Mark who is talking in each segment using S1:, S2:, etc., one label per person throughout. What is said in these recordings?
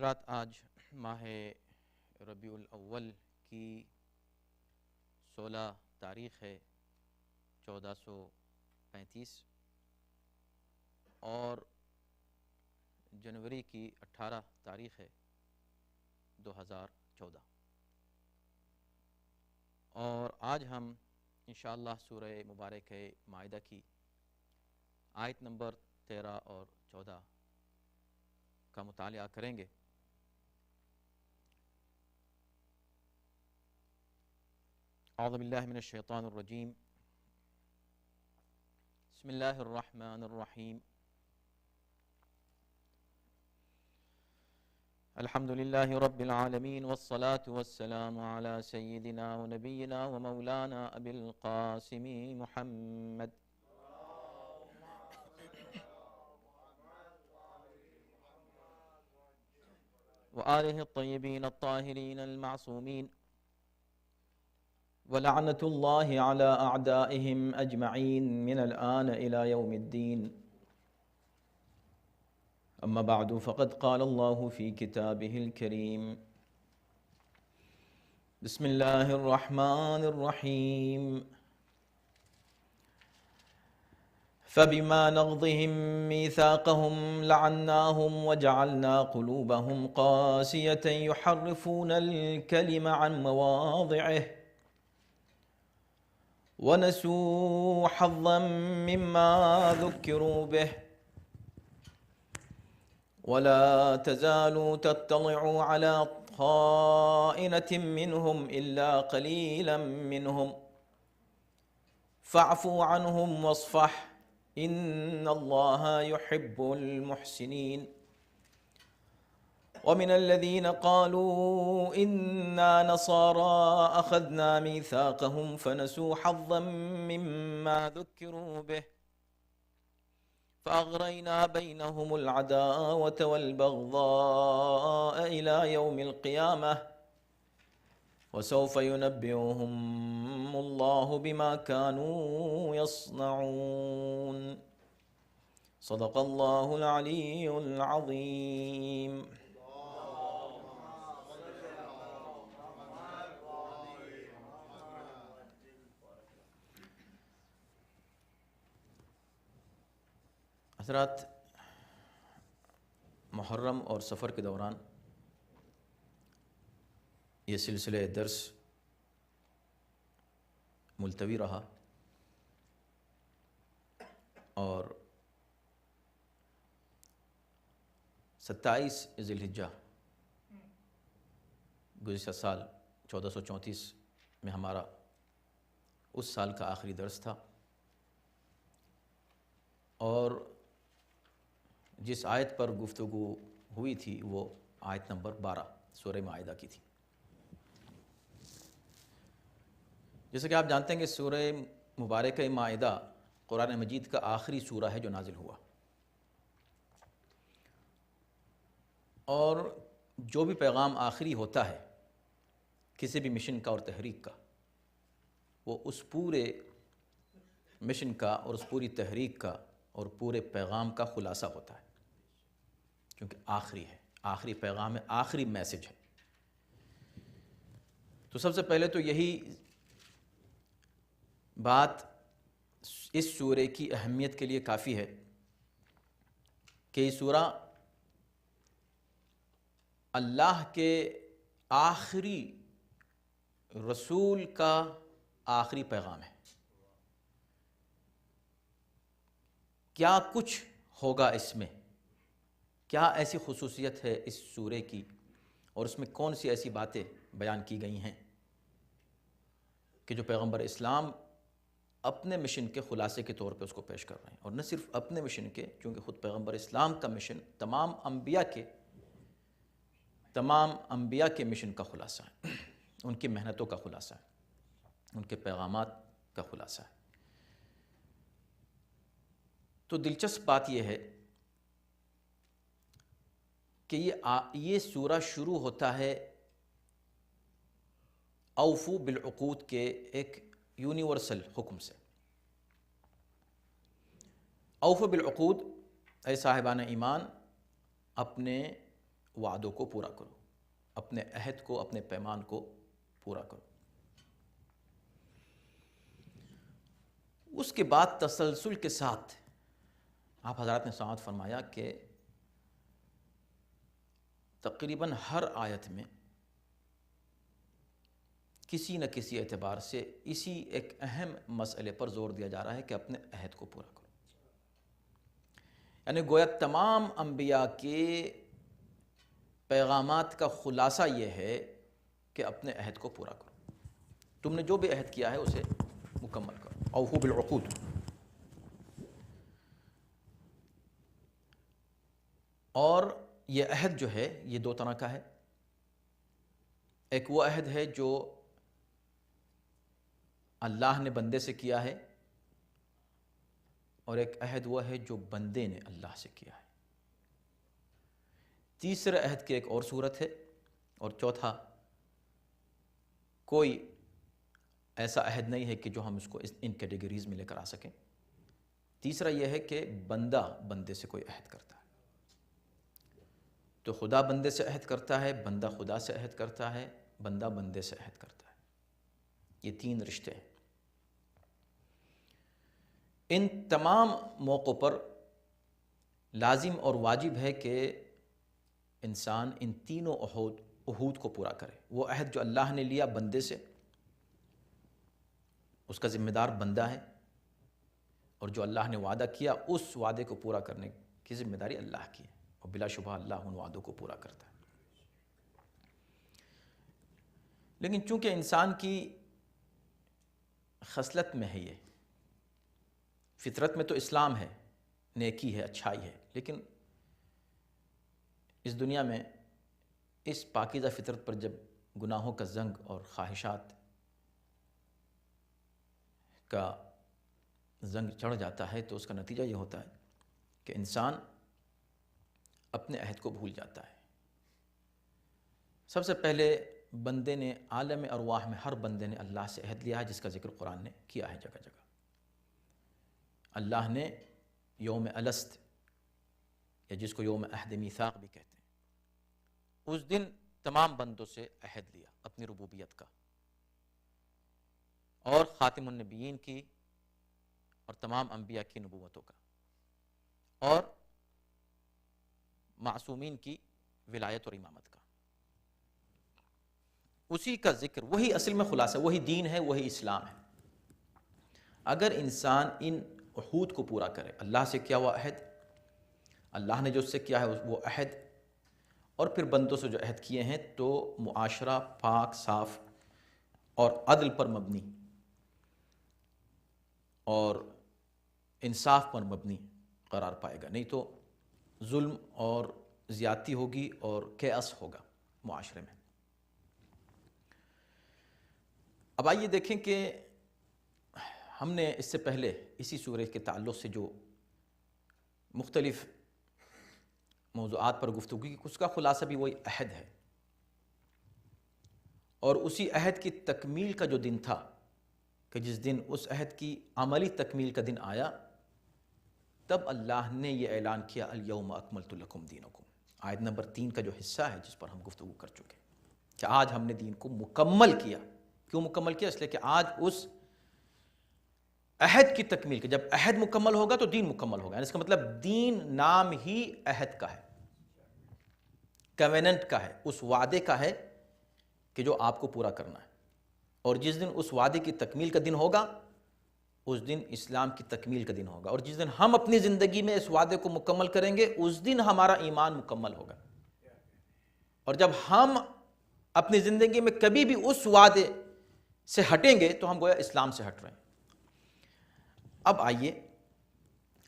S1: حضرات، آج ماہ ربیع الاول کی 16 تاریخ ہے 1435 اور جنوری کی 18 تاریخ ہے 2014، اور آج ہم انشاءاللہ سورہ مبارکہ مائدہ کی آیت نمبر 13 اور 14 کا مطالعہ کریں گے۔ اعوذ باللہ من الشیطان الرجیم، بسم اللہ الرحمن الرحیم، الحمد للہ رب العالمین والصلاة والسلام علی سیدنا و نبینا و مولانا ابی القاسم محمد وآلہ الطیبین الطاہرین المعصومین ولعنة اللہ علی اعدائهم اجمعین من الآن الى یوم الدین۔ اما بعد فقد قال اللہ فی کتابہ الکریم، بسم اللہ الرحمن الرحیم، فبما نقضهم ميثاقهم لعناهم وجعلنا قلوبهم قاسية يحرفون الكلم عن مواضعه ونسوا حظا مما ذكروا به ولا تزال تطلع على خائنة منهم إلا قليلا منهم فاعف عنهم واصفح إن الله يحب المحسنين۔ ومن الذين قالوا إنا نصارى أخذنا ميثاقهم فنسوا حظا مما ذكروا به فأغرينا بينهم العداوة والبغضاء إلى يوم القيامة وسوف ينبئهم الله بما كانوا يصنعون۔ صدق الله العلي العظيم۔ حضرات، محرم اور سفر کے دوران یہ سلسلہ درس ملتوی رہا، اور 27 ذی الحجہ گزشتہ سال 1434 میں ہمارا اس سال کا آخری درس تھا، اور جس آیت پر گفتگو ہوئی تھی وہ آیت نمبر 12 سورہ مائدہ کی تھی۔ جیسا کہ آپ جانتے ہیں کہ سورہ مبارکہ مائدہ قرآن مجید کا آخری سورہ ہے جو نازل ہوا، اور جو بھی پیغام آخری ہوتا ہے کسی بھی مشن کا اور تحریک کا، وہ اس پورے مشن کا اور اس پوری تحریک کا اور پورے پیغام کا خلاصہ ہوتا ہے، کیونکہ آخری ہے، آخری پیغام ہے، آخری میسج ہے۔ تو سب سے پہلے تو یہی بات اس سورہ کی اہمیت کے لیے کافی ہے کہ یہ سورہ اللہ کے آخری رسول کا آخری پیغام ہے۔ کیا کچھ ہوگا اس میں، کیا ایسی خصوصیت ہے اس سورہ کی، اور اس میں کون سی ایسی باتیں بیان کی گئی ہیں کہ جو پیغمبر اسلام اپنے مشن کے خلاصے کے طور پہ اس کو پیش کر رہے ہیں، اور نہ صرف اپنے مشن کے، چونکہ خود پیغمبر اسلام کا مشن تمام انبیاء کے مشن کا خلاصہ ہے، ان کی محنتوں کا خلاصہ ہے، ان کے پیغامات کا خلاصہ ہے۔ تو دلچسپ بات یہ ہے کہ یہ سورہ شروع ہوتا ہے اوفو بالعقود کے ایک یونیورسل حکم سے۔ اوفو بالعقود، اے صاحبان ایمان، اپنے وعدوں کو پورا کرو، اپنے عہد کو، اپنے پیمان کو پورا کرو۔ اس کے بعد تسلسل کے ساتھ آپ حضرات نے سماعت فرمایا کہ تقریباً ہر آیت میں کسی نہ کسی اعتبار سے اسی ایک اہم مسئلے پر زور دیا جا رہا ہے کہ اپنے عہد کو پورا کرو۔ یعنی گویا تمام انبیاء کے پیغامات کا خلاصہ یہ ہے کہ اپنے عہد کو پورا کرو، تم نے جو بھی عہد کیا ہے اسے مکمل کرو، اوفوا بالعقود۔ اور یہ عہد جو ہے یہ دو طرح کا ہے، ایک وہ عہد ہے جو اللہ نے بندے سے کیا ہے، اور ایک عہد وہ ہے جو بندے نے اللہ سے کیا ہے۔ تیسرے عہد کی ایک اور صورت ہے، اور چوتھا کوئی ایسا عہد نہیں ہے کہ جو ہم اس کو ان کیٹیگریز میں لے کر آ سکیں۔ تیسرا یہ ہے کہ بندہ بندے سے کوئی عہد کرتا ہے، تو خدا بندے سے عہد کرتا ہے، بندہ خدا سے عہد کرتا ہے، بندہ بندے سے عہد کرتا ہے۔ یہ تین رشتے ہیں۔ ان تمام موقعوں پر لازم اور واجب ہے کہ انسان ان تینوں عہود کو پورا کرے۔ وہ عہد جو اللہ نے لیا بندے سے، اس کا ذمہ دار بندہ ہے، اور جو اللہ نے وعدہ کیا اس وعدے کو پورا کرنے کی ذمہ داری اللہ کی ہے، اور بلا شبہ اللہ ان وعدوں کو پورا کرتا ہے۔ لیکن چونکہ انسان کی خصلت میں ہے، یہ فطرت میں تو اسلام ہے، نیکی ہے، اچھائی ہے، لیکن اس دنیا میں اس پاکیزہ فطرت پر جب گناہوں کا زنگ اور خواہشات کا زنگ چڑھ جاتا ہے تو اس کا نتیجہ یہ ہوتا ہے کہ انسان اپنے عہد کو بھول جاتا ہے۔ سب سے پہلے بندے نے عالم ارواح میں ہر بندے نے اللہ سے عہد لیا ہے، جس کا ذکر قرآن نے کیا ہے جگہ جگہ۔ اللہ نے یوم الست، یا جس کو یوم عہد میثاق بھی کہتے ہیں، اس دن تمام بندوں سے عہد لیا اپنی ربوبیت کا، اور خاتم النبیین کی اور تمام انبیاء کی نبوتوں کا، اور معصومین کی ولایت اور امامت کا۔ اسی کا ذکر، وہی اصل میں خلاصہ، وہی دین ہے، وہی اسلام ہے۔ اگر انسان ان عہود کو پورا کرے، اللہ سے کیا ہوا عہد، اللہ نے جو اس سے کیا ہے وہ عہد، اور پھر بندوں سے جو عہد کیے ہیں، تو معاشرہ پاک صاف اور عدل پر مبنی اور انصاف پر مبنی قرار پائے گا، نہیں تو ظلم اور زیادتی ہوگی اور کیاس ہوگا معاشرے میں۔ اب آئیے دیکھیں کہ ہم نے اس سے پہلے اسی سورہ کے تعلق سے جو مختلف موضوعات پر گفتگو کی، اس کا خلاصہ بھی وہی عہد ہے، اور اسی عہد کی تکمیل کا جو دن تھا، کہ جس دن اس عہد کی عملی تکمیل کا دن آیا، تب اللہ نے یہ اعلان کیا الیوم اکملت لکم دینکم۔ آیت نمبر 3 کا جو حصہ ہے جس پر ہم گفتگو کر چکے ہیں کہ آج ہم نے دین کو مکمل کیا۔ کیوں مکمل کیا؟ اس لیے کہ آج اس عہد کی تکمیل کے، جب عہد مکمل ہوگا تو دین مکمل ہوگا۔ یعنی اس کا مطلب دین نام ہی عہد کا ہے، کویننٹ کا ہے، اس وعدے کا ہے کہ جو آپ کو پورا کرنا ہے، اور جس دن اس وعدے کی تکمیل کا دن ہوگا اس دن اسلام کی تکمیل کا دن ہوگا، اور جس دن ہم اپنی زندگی میں اس وعدے کو مکمل کریں گے اس دن ہمارا ایمان مکمل ہوگا۔ اور جب ہم اپنی زندگی میں کبھی بھی اس وعدے سے ہٹیں گے تو ہم گویا اسلام سے ہٹ رہے ہیں۔ اب آئیے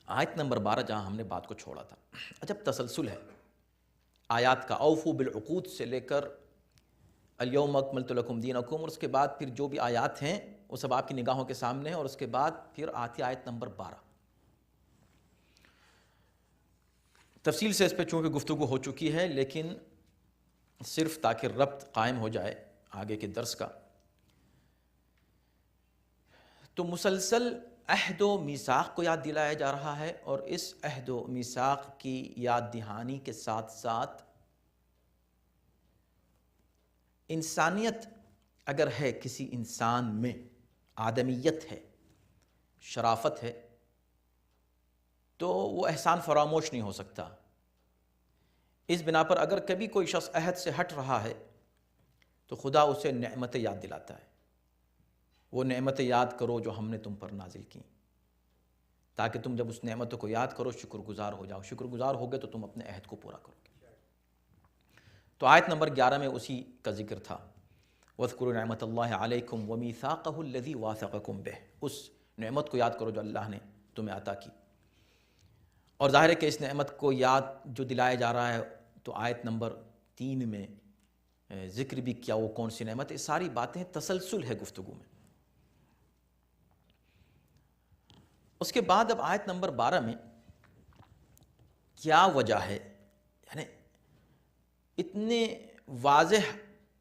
S1: آیت نمبر 12 جہاں ہم نے بات کو چھوڑا تھا، عجب تسلسل ہے آیات کا، اوفوا بالعقود سے لے کر الیوم اکملت لکم دینکم، اور اس کے بعد پھر جو بھی آیات ہیں وہ سب آپ کی نگاہوں کے سامنے ہیں، اور اس کے بعد پھر آتی آیت نمبر 12۔ تفصیل سے اس پہ چونکہ گفتگو ہو چکی ہے، لیکن صرف تاکہ ربط قائم ہو جائے آگے کے درس کا، تو مسلسل عہد و میثاق کو یاد دلایا جا رہا ہے، اور اس عہد و میثاق کی یاد دہانی کے ساتھ ساتھ انسانیت اگر ہے کسی انسان میں، آدمیت ہے، شرافت ہے، تو وہ احسان فراموش نہیں ہو سکتا۔ اس بنا پر اگر کبھی کوئی شخص عہد سے ہٹ رہا ہے تو خدا اسے نعمتیں یاد دلاتا ہے، وہ نعمتیں یاد کرو جو ہم نے تم پر نازل کی، تاکہ تم جب اس نعمتوں کو یاد کرو شکر گزار ہو جاؤ۔ شکر گزار ہوگے تو تم اپنے عہد کو پورا کرو گے۔ تو آیت نمبر 11 میں اسی کا ذکر تھا، وَاذْكُرُوا نِعْمَةَ اللَّهِ عَلَيْكُمْ وَمِيثَاقَهُ الَّذِي وَاثَقَكُمْ بِهِ، اس نعمت کو یاد کرو جو اللہ نے تمہیں عطا کی۔ اور ظاہر ہے کہ اس نعمت کو یاد جو دلایا جا رہا ہے، تو آیت نمبر 3 میں ذکر بھی کیا وہ کون سی نعمت ہے۔ ساری باتیں تسلسل ہے گفتگو میں۔ اس کے بعد اب آیت نمبر 12 میں کیا وجہ ہے، یعنی اتنے واضح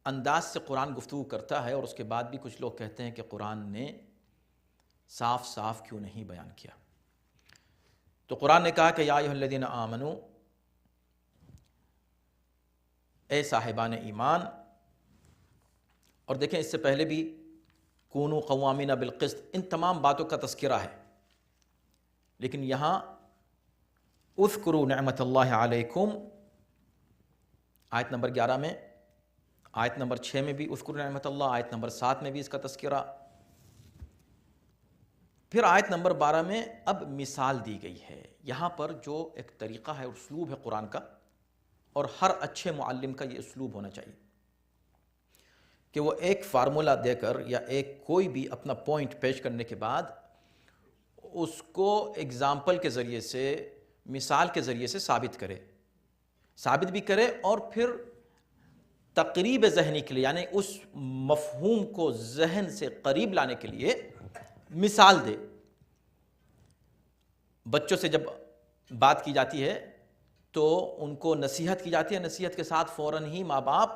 S1: انداز سے قرآن گفتگو کرتا ہے، اور اس کے بعد بھی کچھ لوگ کہتے ہیں کہ قرآن نے صاف صاف کیوں نہیں بیان کیا۔ تو قرآن نے کہا کہ یا ایھا الذین آمنوا، اے صاحبان ایمان، اور دیکھیں اس سے پہلے بھی کونوا قوامین بالقسط، ان تمام باتوں کا تذکرہ ہے، لیکن یہاں اذکروا نعمت اللہ علیکم آیت نمبر 11 میں، آیت نمبر 6 میں بھی اذکروا نعمت اللہ، آیت نمبر 7 میں بھی اس کا تذکرہ، پھر آیت نمبر 12 میں اب مثال دی گئی ہے۔ یہاں پر جو ایک طریقہ ہے، اسلوب ہے قرآن کا، اور ہر اچھے معلم کا یہ اسلوب ہونا چاہیے کہ وہ ایک فارمولا دے کر یا ایک کوئی بھی اپنا پوائنٹ پیش کرنے کے بعد اس کو اگزامپل کے ذریعے سے، مثال کے ذریعے سے ثابت بھی کرے، اور پھر تقریب ذہنی کے لیے، یعنی اس مفہوم کو ذہن سے قریب لانے کے لیے مثال دے۔ بچوں سے جب بات کی جاتی ہے تو ان کو نصیحت کی جاتی ہے، نصیحت کے ساتھ فوراً ہی ماں باپ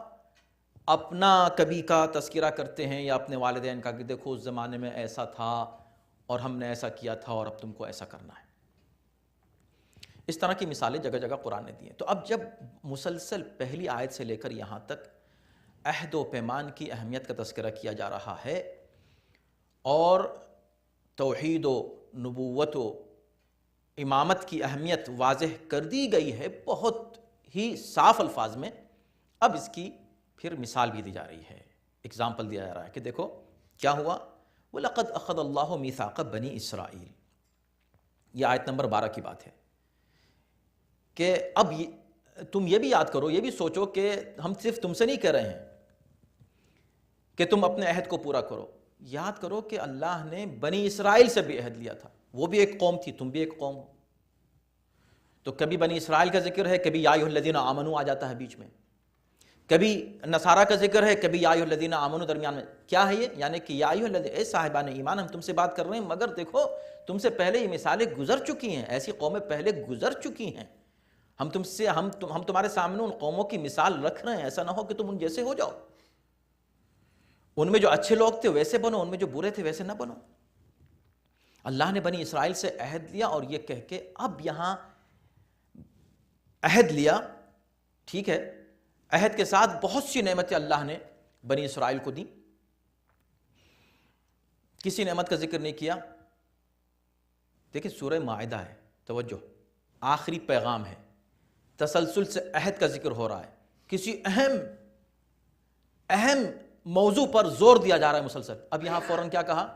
S1: اپنا کبھی کا تذکرہ کرتے ہیں یا اپنے والدین کا، کہ دیکھو اس زمانے میں ایسا تھا اور ہم نے ایسا کیا تھا اور اب تم کو ایسا کرنا ہے۔ اس طرح کی مثالیں جگہ جگہ قرآن نے دی ہیں۔ تو اب جب مسلسل پہلی آیت سے لے کر یہاں تک عہد و پیمان کی اہمیت کا تذکرہ کیا جا رہا ہے، اور توحید و نبوت و امامت کی اہمیت واضح کر دی گئی ہے بہت ہی صاف الفاظ میں، اب اس کی پھر مثال بھی دی جا رہی ہے، اگزامپل دیا جا رہا ہے کہ دیکھو کیا ہوا۔ وَلَقَدْ أَخَذَ اللَّهُ مِيثَاقَ بَنِي إِسْرَائِيلَ، یہ آیت نمبر 12 کی بات ہے کہ اب تم یہ بھی یاد کرو، یہ بھی سوچو کہ ہم صرف تم سے نہیں کہہ رہے ہیں کہ تم اپنے عہد کو پورا کرو، یاد کرو کہ اللہ نے بنی اسرائیل سے بھی عہد لیا تھا، وہ بھی ایک قوم تھی، تم بھی ایک قوم ہو۔ تو کبھی بنی اسرائیل کا ذکر ہے، کبھی یا ایھا الذین آمنوا آ جاتا ہے بیچ میں، کبھی نصارہ کا ذکر ہے، کبھی یا ایھا الذین آمنوا درمیان میں۔ کیا ہے یہ؟ یعنی کہ یا ایھا الذین، اے صاحبان ایمان، ہم تم سے بات کر رہے ہیں، مگر دیکھو تم سے پہلے یہ مثالیں گزر چکی ہیں، ایسی قومیں پہلے گزر چکی ہیں، ہم تمہارے سامنے ان قوموں کی مثال رکھ رہے ہیں، ایسا نہ ہو کہ تم ان جیسے ہو جاؤ، ان میں جو اچھے لوگ تھے ویسے بنو، ان میں جو برے تھے ویسے نہ بنو۔ اللہ نے بنی اسرائیل سے عہد لیا، اور یہ کہہ کے اب یہاں عہد لیا، ٹھیک ہے، عہد کے ساتھ بہت سی نعمتیں اللہ نے بنی اسرائیل کو دی، کسی نعمت کا ذکر نہیں کیا۔ دیکھیں سورہ مائدہ ہے، توجہ، آخری پیغام ہے، تسلسل سے عہد کا ذکر ہو رہا ہے، کسی اہم موضوع پر زور دیا جا رہا ہے مسلسل۔ اب یہاں فوراً کیا کہا؟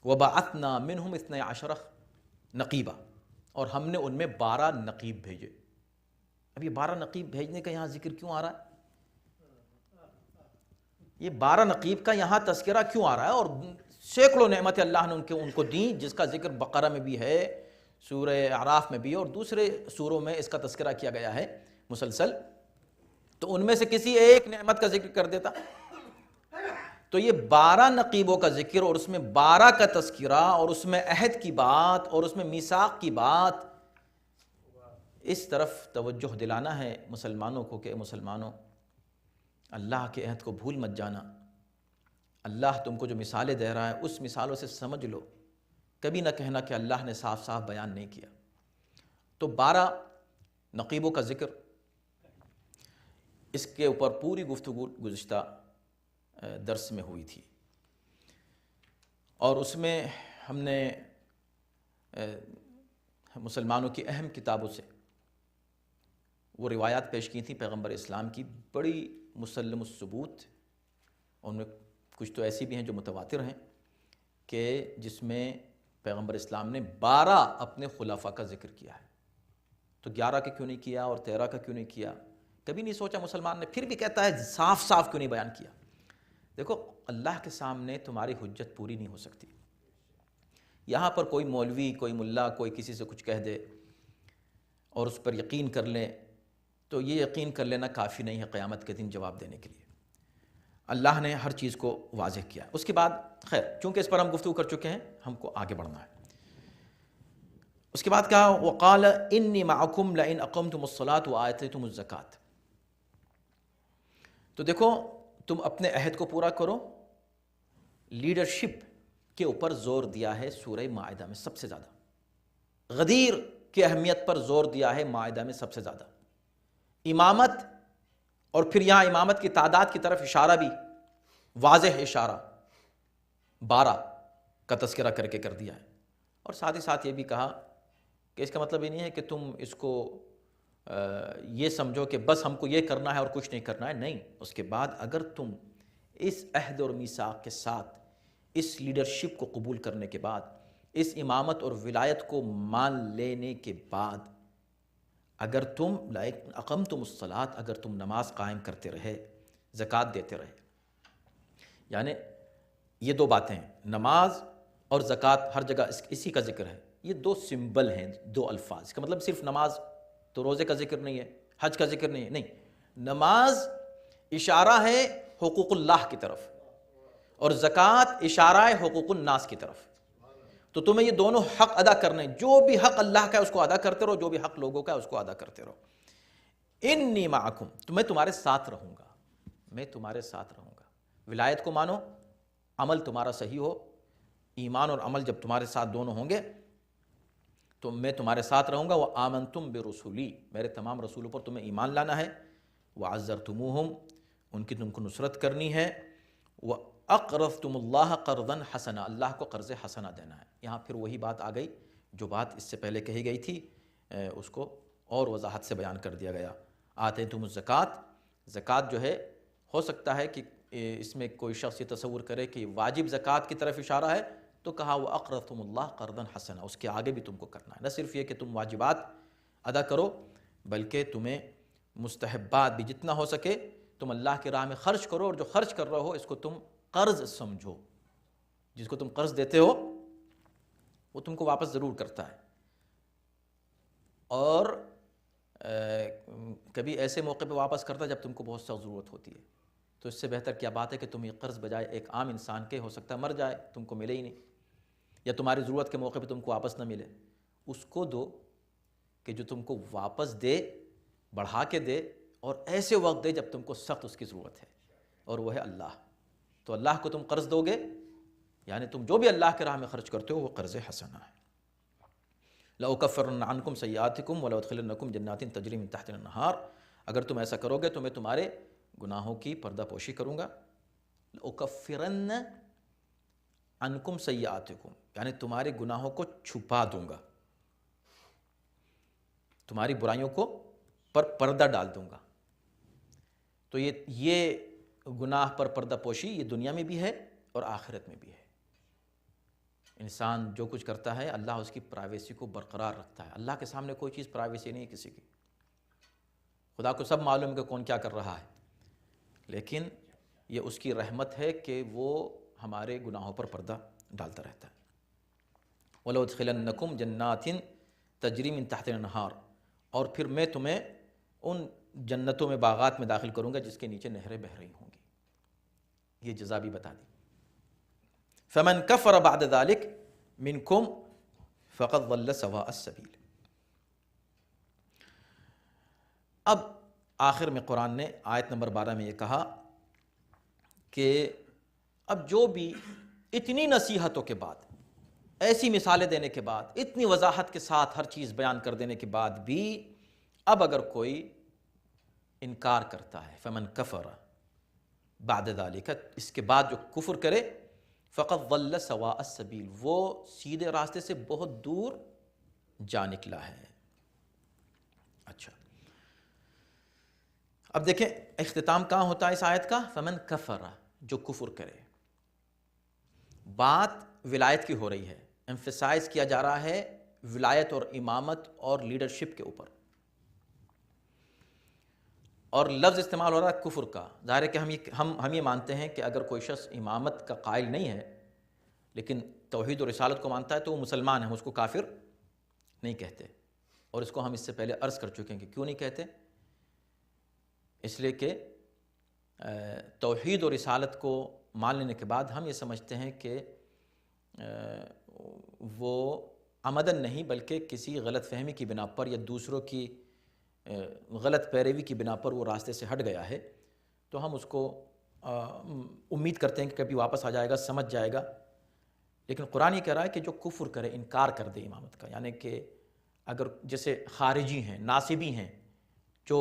S1: وَبَعَثْنَا مِنْهُمْ 12 نقیبا، اور ہم نے ان میں 12 نقیب بھیجے۔ اب یہ 12 نقیب بھیجنے کا یہاں ذکر کیوں آ رہا ہے؟ یہ 12 نقیب کا یہاں تذکرہ کیوں آ رہا ہے؟ اور سینکڑوں نعمتیں اللہ نے ان کو دیں، جس کا ذکر بقرہ میں بھی ہے، سورہ اعراف میں بھی، اور دوسرے سوروں میں اس کا تذکرہ کیا گیا ہے مسلسل۔ تو ان میں سے کسی ایک نعمت کا ذکر کر دیتا، تو یہ 12 نقیبوں کا ذکر، اور اس میں 12 کا تذکرہ، اور اس میں عہد کی بات، اور اس میں میثاق کی بات، اس طرف توجہ دلانا ہے مسلمانوں کو کہ مسلمانوں، اللہ کے عہد کو بھول مت جانا۔ اللہ تم کو جو مثالیں دے رہا ہے اس مثالوں سے سمجھ لو، کبھی نہ کہنا کہ اللہ نے صاف صاف بیان نہیں کیا۔ تو 12 نقیبوں کا ذکر، اس کے اوپر پوری گفتگو گزشتہ درس میں ہوئی تھی، اور اس میں ہم نے مسلمانوں کی اہم کتابوں سے وہ روایات پیش کی تھیں پیغمبر اسلام کی، بڑی مسلم الثبوت، ان میں کچھ تو ایسی بھی ہیں جو متواتر ہیں کہ جس میں پیغمبر اسلام نے 12 اپنے خلفاء کا ذکر کیا ہے، تو 11 کا کیوں نہیں کیا اور 13 کا کیوں نہیں کیا؟ کبھی نہیں سوچا مسلمان نے، پھر بھی کہتا ہے صاف صاف کیوں نہیں بیان کیا؟ دیکھو، اللہ کے سامنے تمہاری حجت پوری نہیں ہو سکتی۔ یہاں پر کوئی مولوی، کوئی ملا، کوئی کسی سے کچھ کہہ دے اور اس پر یقین کر لے، تو یہ یقین کر لینا کافی نہیں ہے قیامت کے دن جواب دینے کے لیے۔ اللہ نے ہر چیز کو واضح کیا ہے۔ اس کے بعد خیر، چونکہ اس پر ہم گفتگو کر چکے ہیں، ہم کو آگے بڑھنا ہے۔ اس کے بعد کہا وقال انی معکم لئن اقمتم الصلاۃ وآتیتم الزکوٰۃ۔ تو دیکھو، تم اپنے عہد کو پورا کرو۔ لیڈرشپ کے اوپر زور دیا ہے سورہ مائدہ میں سب سے زیادہ، غدیر کی اہمیت پر زور دیا ہے مائدہ میں سب سے زیادہ، امامت، اور پھر یہاں امامت کی تعداد کی طرف اشارہ بھی، واضح اشارہ، 12 کا تذکرہ کر کے کر دیا ہے، اور ساتھ ہی ساتھ یہ بھی کہا کہ اس کا مطلب یہ نہیں ہے کہ تم اس کو یہ سمجھو کہ بس ہم کو یہ کرنا ہے اور کچھ نہیں کرنا ہے، نہیں۔ اس کے بعد اگر تم اس عہد اور میثاق کے ساتھ اس لیڈرشپ کو قبول کرنے کے بعد، اس امامت اور ولایت کو مان لینے کے بعد، اگر تم اقمتم الصلاۃ، اگر تم نماز قائم کرتے رہے، زکوٰۃ دیتے رہے، یعنی یہ 2 باتیں ہیں، نماز اور زکوٰۃ، ہر جگہ اسی کا ذکر ہے، یہ 2 سمبل ہیں، 2 الفاظ۔ اس کا مطلب صرف نماز تو روزے کا ذکر نہیں ہے، حج کا ذکر نہیں ہے، نہیں، نماز اشارہ ہے حقوق اللہ کی طرف، اور زکوٰۃ اشارہ ہے حقوق الناس کی طرف۔ تو تمہیں یہ دونوں حق ادا کرنے، جو بھی حق اللہ کا ہے اس کو ادا کرتے رہو، جو بھی حق لوگوں کا ہے اس کو ادا کرتے رہو۔ انی معکم، تو میں تمہارے ساتھ رہوں گا، میں تمہارے ساتھ رہوں گا۔ ولایت کو مانو، عمل تمہارا صحیح ہو، ایمان اور عمل جب تمہارے ساتھ دونوں ہوں گے تو میں تمہارے ساتھ رہوں گا۔ وآمنتم برسولی، میرے تمام رسولوں پر تمہیں ایمان لانا ہے۔ وعزرتموہم، ان کی تم کو نصرت کرنی ہے۔ وَأَقْرَضْتُمُ اللَّهَ قَرْضًا حَسَنًا، اللہ کو قرض حسنہ دینا ہے۔ یہاں پھر وہی بات آ گئی جو بات اس سے پہلے کہی گئی تھی، اس کو اور وضاحت سے بیان کر دیا گیا۔ آتیتم الزکوٰۃ، زکوٰۃ جو ہے، ہو سکتا ہے کہ اس میں کوئی شخص یہ تصور کرے کہ واجب زکوٰۃ کی طرف اشارہ ہے، تو کہا وَأَقْرَضْتُمُ اللَّهَ قَرْضًا حَسَنًا، اس کے آگے بھی تم کو کرنا ہے، نہ صرف یہ کہ تم واجبات ادا کرو، بلکہ تمہیں مستحبات بھی جتنا ہو سکے تم اللہ کی راہ میں خرچ کرو، اور جو خرچ کر رہے ہو اس کو تم قرض سمجھو، جس کو تم قرض دیتے ہو وہ تم کو واپس ضرور کرتا ہے۔ اور کبھی ایسے موقع پہ واپس کرتا ہے جب تم کو بہت سخت ضرورت ہوتی ہے، تو اس سے بہتر کیا بات ہے کہ تم یہ قرض بجائے ایک عام انسان کے، ہو سکتا ہے مر جائے، تم کو ملے ہی نہیں، یا تمہاری ضرورت کے موقع پہ تم کو واپس نہ ملے، اس کو دو کہ جو تم کو واپس دے، بڑھا کے دے، اور ایسے وقت دے جب تم کو سخت اس کی ضرورت ہے، اور وہ ہے اللہ۔ تو اللہ کو تم قرض دو گے، یعنی تم جو بھی اللہ کے راہ میں خرچ کرتے ہو وہ قرض حسنہ ہے۔ لَأُكَفِّرَنَّ عَنْكُمْ سَيِّئَاتِكُمْ وَلَأُدْخِلَنَّكُمْ جَنَّاتٍ تَجْرِي مِن تَحْتِهَا الْأَنْهَارُ، اگر تم ایسا کرو گے تو میں تمہارے گناہوں کی پردہ پوشی کروں گا۔ لَأُكَفِّرَنَّ عَنْكُمْ سَيِّئَاتِكُمْ، یعنی تمہارے گناہوں کو چھپا دوں گا، تمہاری برائیوں کو پر پردہ ڈال دوں گا۔ تو یہ گناہ پر پردہ پوشی یہ دنیا میں بھی ہے اور آخرت میں بھی ہے۔ انسان جو کچھ کرتا ہے اللہ اس کی پرائیویسی کو برقرار رکھتا ہے، اللہ کے سامنے کوئی چیز پرائیویسی نہیں ہے کسی کی، خدا کو سب معلوم ہے کہ کون کیا کر رہا ہے، لیکن یہ اس کی رحمت ہے کہ وہ ہمارے گناہوں پر پردہ ڈالتا رہتا ہے۔ وَلَأُدْخِلَنَّكُمْ جَنَّاتٍ تَجْرِي مِن تَحْتِهَا الْأَنْهَارُ، اور پھر میں تمہیں ان جنتوں میں، باغات میں داخل کروں گا جس کے نیچے نہریں بہہ رہی ہوں گی۔ یہ جزا بھی بتا دی۔ فَمَنْ كَفَرَ بَعْدَ ذَلِكَ مِنْكُمْ فَقَدْ ضَلَّ سَوَاءَ السَّبِيلِ۔ اب آخر میں قرآن نے آیت نمبر 12 میں یہ کہا کہ اب جو بھی اتنی نصیحتوں کے بعد، ایسی مثالیں دینے کے بعد، اتنی وضاحت کے ساتھ ہر چیز بیان کر دینے کے بعد بھی اب اگر کوئی انکار کرتا ہے، فمن کفر بعد ذالک، اس کے بعد جو کفر کرے، فقد ضل سواء السبیل، وہ سیدھے راستے سے بہت دور جا نکلا ہے۔ اچھا، اب دیکھیں اختتام کہاں ہوتا ہے اس آیت کا؟ فمن کفر، جو کفر کرے۔ بات ولایت کی ہو رہی ہے، ایمفیسائز کیا جا رہا ہے ولایت اور امامت اور لیڈرشپ کے اوپر، اور لفظ استعمال ہو رہا ہے کفر کا۔ ظاہر ہے کہ ہم یہ مانتے ہیں کہ اگر کوئی شخص امامت کا قائل نہیں ہے لیکن توحید و رسالت کو مانتا ہے تو وہ مسلمان ہے، ہم اس کو کافر نہیں کہتے، اور اس کو ہم اس سے پہلے عرض کر چکے ہیں کہ کیوں نہیں کہتے۔ اس لیے کہ توحید و رسالت کو مان لینے کے بعد ہم یہ سمجھتے ہیں کہ وہ عمدن نہیں بلکہ کسی غلط فہمی کی بنا پر یا دوسروں کی غلط پیروی کی بنا پر وہ راستے سے ہٹ گیا ہے، تو ہم اس کو امید کرتے ہیں کہ کبھی واپس آ جائے گا، سمجھ جائے گا۔ لیکن قرآن یہ کہہ رہا ہے کہ جو کفر کرے، انکار کر دے امامت کا، یعنی کہ اگر جیسے خارجی ہیں، ناصبی ہیں، جو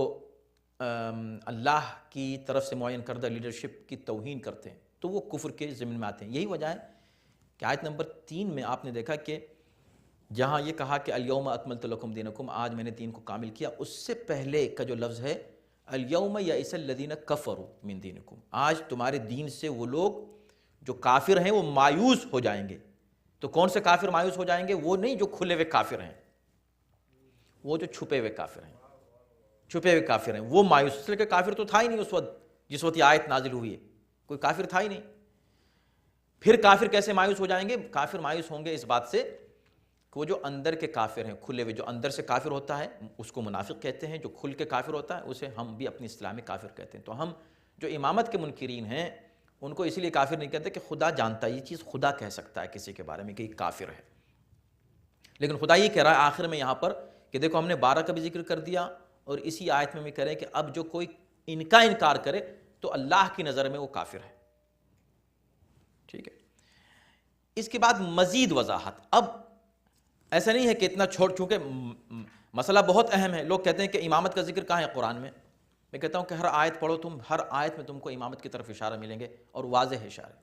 S1: اللہ کی طرف سے معین کردہ لیڈرشپ کی توہین کرتے ہیں، تو وہ کفر کے ضمن میں آتے ہیں۔ یہی وجہ ہے کہ آیت نمبر 3 میں آپ نے دیکھا کہ جہاں یہ کہا کہ الیوم اکملت لکم دینکم، آج میں نے دین کو کامل کیا، اس سے پہلے کا جو لفظ ہے الیوم یئس الذین کفروا من دینکم، آج تمہارے دین سے وہ لوگ جو کافر ہیں وہ مایوس ہو جائیں گے۔ تو کون سے کافر مایوس ہو جائیں گے؟ وہ نہیں جو کھلے ہوئے کافر ہیں، وہ جو چھپے ہوئے کافر ہیں، چھپے ہوئے کافر ہیں وہ مایوس، اس لیے کہ کافر تو تھا ہی نہیں اس وقت جس وقت یہ آیت نازل ہوئی ہے، کوئی کافر تھا ہی نہیں۔ پھر کافر کیسے مایوس ہو جائیں گے؟ کافر مایوس ہوں گے اس بات سے کہ وہ جو اندر کے کافر ہیں، کھلے ہوئے، جو اندر سے کافر ہوتا ہے اس کو منافق کہتے ہیں، جو کھل کے کافر ہوتا ہے اسے ہم بھی اپنی اصطلاح میں کافر کہتے ہیں۔ تو ہم جو امامت کے منکرین ہیں ان کو اسی لیے کافر نہیں کہتے کہ خدا جانتا ہے، یہ چیز خدا کہہ سکتا ہے کسی کے بارے میں کہ یہ کافر ہے، لیکن خدا یہ کہہ رہا ہے آخر میں یہاں پر کہ دیکھو ہم نے 12 کا بھی ذکر کر دیا، اور اسی آیت میں کہہ رہے ہیں کہ اب جو کوئی ان کا انکار کرے تو اللہ کی نظر میں وہ کافر ہے۔ ٹھیک ہے، اس کے بعد مزید وضاحت۔ اب ایسا نہیں ہے کہ اتنا چھوڑ، چونکہ مسئلہ بہت اہم ہے۔ لوگ کہتے ہیں کہ امامت کا ذکر کہاں ہے قرآن میں؟ میں کہتا ہوں کہ ہر آیت پڑھو تم، ہر آیت میں تم کو امامت کی طرف اشارہ ملیں گے، اور واضح اشارے۔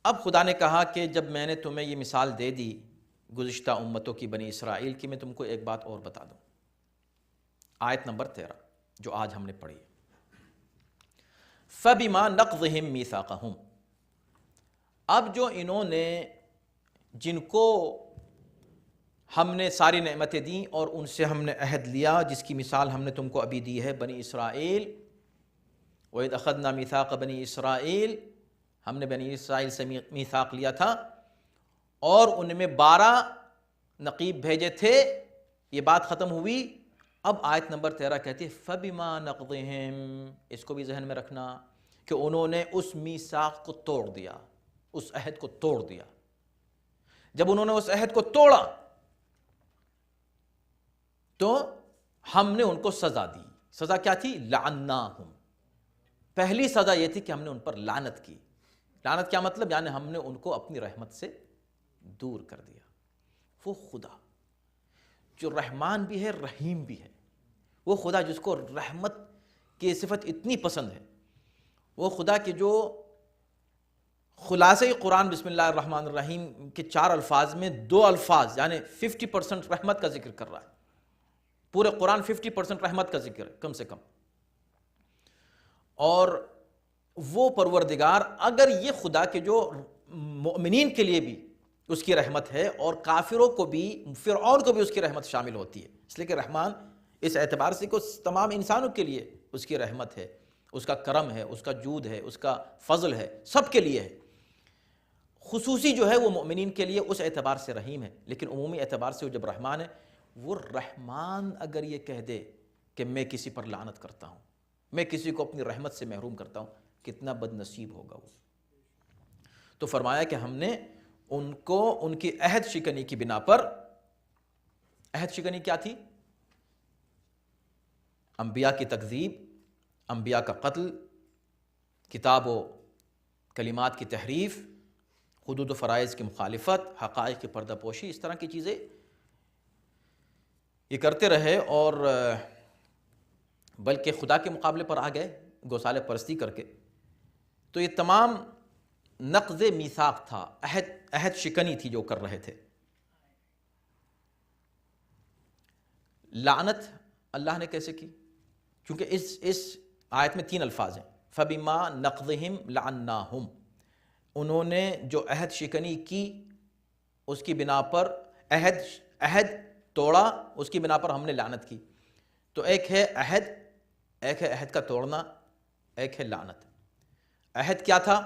S1: اب خدا نے کہا کہ جب میں نے تمہیں یہ مثال دے دی گزشتہ امتوں کی، بنی اسرائیل کی، میں تم کو ایک بات اور بتا دوں۔ آیت نمبر 13 جو آج ہم نے پڑھی، فَبِمَا نَقْضِهِمْ مِيثَاقَهُمْ، اب جو انہوں نے، جن کو ہم نے ساری نعمتیں دیں اور ان سے ہم نے عہد لیا، جس کی مثال ہم نے تم کو ابھی دی ہے، بنی اسرائیل، وَإِذْ أَخَذْنَا مِيثَاقَ بَنِي إِسْرَائِيلَ، ہم نے بنی اسرائیل سے میثاق لیا تھا اور ان میں 12 نقیب بھیجے تھے۔ یہ بات ختم ہوئی۔ اب آیت نمبر 13 کہتی ہے فَبِمَا نَقْضِهِمْ، اس کو بھی ذہن میں رکھنا کہ انہوں نے اس میثاق کو توڑ دیا، اس عہد کو توڑ دیا۔ جب انہوں نے اس عہد کو توڑا تو ہم نے ان کو سزا دی۔ سزا کیا تھی؟ لعناہم، پہلی سزا یہ تھی کہ ہم نے ان پر لعنت کی۔ لعنت کیا مطلب؟ یعنی ہم نے ان کو اپنی رحمت سے دور کر دیا۔ وہ خدا جو رحمان بھی ہے، رحیم بھی ہے، وہ خدا جس کو رحمت کی صفت اتنی پسند ہے، وہ خدا کے جو خلاصہ قرآن بسم اللہ الرحمن الرحیم کے 4 الفاظ میں 2 الفاظ یعنی 50% رحمت کا ذکر کر رہا ہے۔ پورے قرآن 50% رحمت کا ذکر ہے کم سے کم۔ اور وہ پروردگار، اگر یہ خدا کے جو مؤمنین کے لیے بھی اس کی رحمت ہے اور کافروں کو بھی، فرعون کو بھی اس کی رحمت شامل ہوتی ہے، اس لیے کہ رحمان اس اعتبار سے کہ تمام انسانوں کے لیے اس کی رحمت ہے، اس کا کرم ہے، اس کا جود ہے، اس کا فضل ہے، سب کے لیے ہے۔ خصوصی جو ہے وہ مؤمنین کے لیے اس اعتبار سے رحیم ہے، لیکن عمومی اعتبار سے وہ جب رحمان ہے، وہ رحمان اگر یہ کہہ دے کہ میں کسی پر لعنت کرتا ہوں، میں کسی کو اپنی رحمت سے محروم کرتا ہوں، کتنا بد نصیب ہوگا وہ۔ تو فرمایا کہ ہم نے ان کو ان کی عہد شکنی کی بنا پر، عہد شکنی کیا تھی؟ انبیاء کی تکذیب، انبیاء کا قتل، کتاب و کلمات کی تحریف، حدود و فرائض کی مخالفت، حقائق کی پردہ پوشی، اس طرح کی چیزیں یہ کرتے رہے اور بلکہ خدا کے مقابلے پر آ گئے گوسالے پرستی کر کے. تو یہ تمام نقض میثاق تھا، عہد شکنی تھی جو کر رہے تھے. لعنت اللہ نے کیسے کی؟ کیونکہ اس آیت میں 3 الفاظ ہیں. فَبِمَا نَقْضِهِمْ لَعَنَّاهُمْ، انہوں نے جو عہد شکنی کی اس کی بنا پر عہد توڑا، اس کی بنا پر ہم نے لعنت کی. تو ایک ہے عہد کا توڑنا، ایک ہے لعنت. عہد کیا تھا؟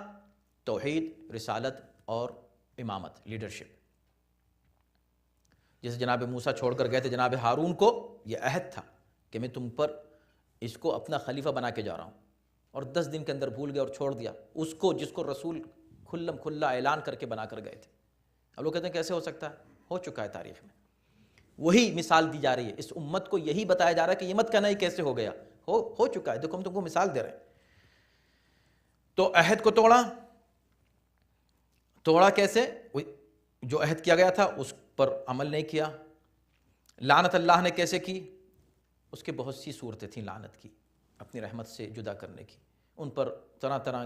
S1: توحید، رسالت اور امامت، لیڈرشپ. جیسے جناب موسیٰ چھوڑ کر گئے تھے جناب ہارون کو، یہ عہد تھا کہ میں تم پر اس کو اپنا خلیفہ بنا کے جا رہا ہوں، اور 10 دن کے اندر بھول گئے اور چھوڑ دیا اس کو جس کو رسول کھلم کھلا اعلان کر کے بنا کر گئے تھے. اب لوگ کہتے ہیں کیسے ہو سکتا ہے؟ ہو چکا ہے تاریخ میں. وہی مثال دی جا رہی ہے، اس امت کو یہی بتایا جا رہا ہے کہ یہ مت کہنا یہ کیسے ہو گیا، ہو چکا ہے. دیکھو ہم تم کو مثال دے رہے ہیں. تو عہد کو توڑا کیسے؟ جو عہد کیا گیا تھا اس پر عمل نہیں کیا. لعنت اللہ نے کیسے کی؟ اس کے بہت سی صورتیں تھیں لعنت کی، اپنی رحمت سے جدا کرنے کی. ان پر طرح طرح